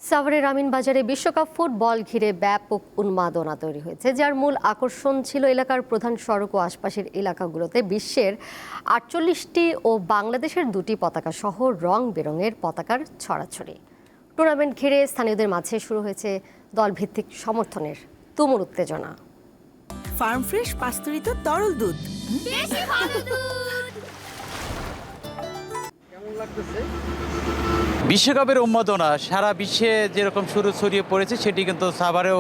সাভারের আমিনবাজারে বিশ্বকাপ ফুটবল ঘিরে ব্যাপক উন্মাদনা তৈরি হয়েছে, যার মূল আকর্ষণ ছিল এলাকার প্রধান সড়ক ও আশপাশের এলাকাগুলোতে বিশ্বের ৪৮টি ও বাংলাদেশের ২টি পতাকা সহ রং বেরঙের পতাকার ছড়াছড়ি। টুর্নামেন্ট ঘিরে স্থানীয়দের মাঝে শুরু হয়েছে দলভিত্তিক সমর্থনের তুমুল উত্তেজনা। ফার্ম ফ্রেশ পাস্তুরিত তরল দুধ, বেশি ভালো দুধ। বিশ্বকাপের উন্মাদনা সারা বিশ্বে যেরকম ছড়িয়ে পড়েছে সেটি কিন্তু সাভারেও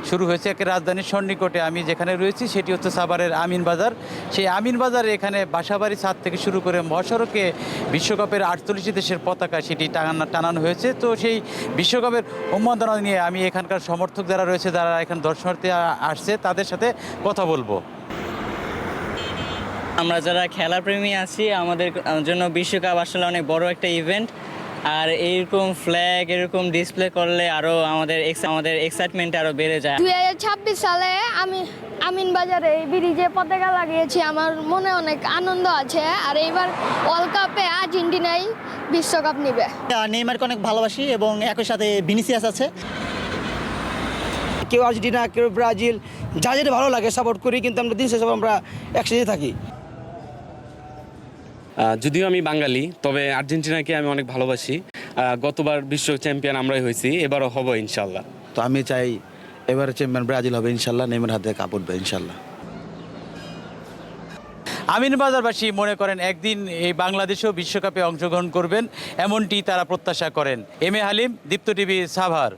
শুরু হয়েছে। একে রাজধানীর সন্নিকটে আমি যেখানে রয়েছি সেটি হচ্ছে সাভারের আমিনবাজার। সেই আমিনবাজারে এখানে বাসাবাড়ি ছাদ থেকে শুরু করে মহাসড়কে বিশ্বকাপের ৪৮টি দেশের পতাকা সেটি টানানো হয়েছে। তো সেই বিশ্বকাপের উন্মাদনা নিয়ে আমি এখানকার সমর্থক যারা রয়েছে, যারা এখানে দর্শনার্থী আসছে, তাদের সাথে কথা বলবো। আমরা যারা খেলাপ্রেমী আছি, আমাদের জন্য বিশ্বকাপ আসলে অনেক বড় একটা ইভেন্ট। আর এইরকম ফ্ল্যাগ এরকম ডিসপ্লে করলে আরও আমাদের এক্সাইটমেন্ট আরও বেড়ে যায়। 2026 সালে আমি আমিনবাজারে এই ব্রিজে পতাকা লাগিয়েছি, আমার মনে অনেক আনন্দ আছে। আর এইবার ওয়ার্ল্ড কাপে আর্জেন্টিনাই বিশ্বকাপ নেবে। নেইমারকে অনেক ভালোবাসি এবং একই সাথে ভিনিসিয়াস আছে। কেউ আর্জেন্টিনা, কেউ ব্রাজিল, যা যেটা ভালো লাগে সাপোর্ট করি, কিন্তু আমরা দিন শেষে আমরা একসাথে থাকি। যদিও আমি বাঙালি, তবে আর্জেন্টিনাকে আমি অনেক ভালোবাসি। গতবার বিশ্ব চ্যাম্পিয়ন আমরাই হয়েছি, এবারও হব ইনশাল্লাহ। তো আমি চাই এবারে চ্যাম্পিয়ন ব্রাজিল হবে ইনশাল্লাহ, নেইমার হাতে কাপ উঠবে ইনশাল্লাহ। আমিনবাজারবাসী মনে করেন একদিন এই বাংলাদেশও বিশ্বকাপে অংশগ্রহণ করবেন, এমনটি তারা প্রত্যাশা করেন। M A Halim, Deepto TV, Savar.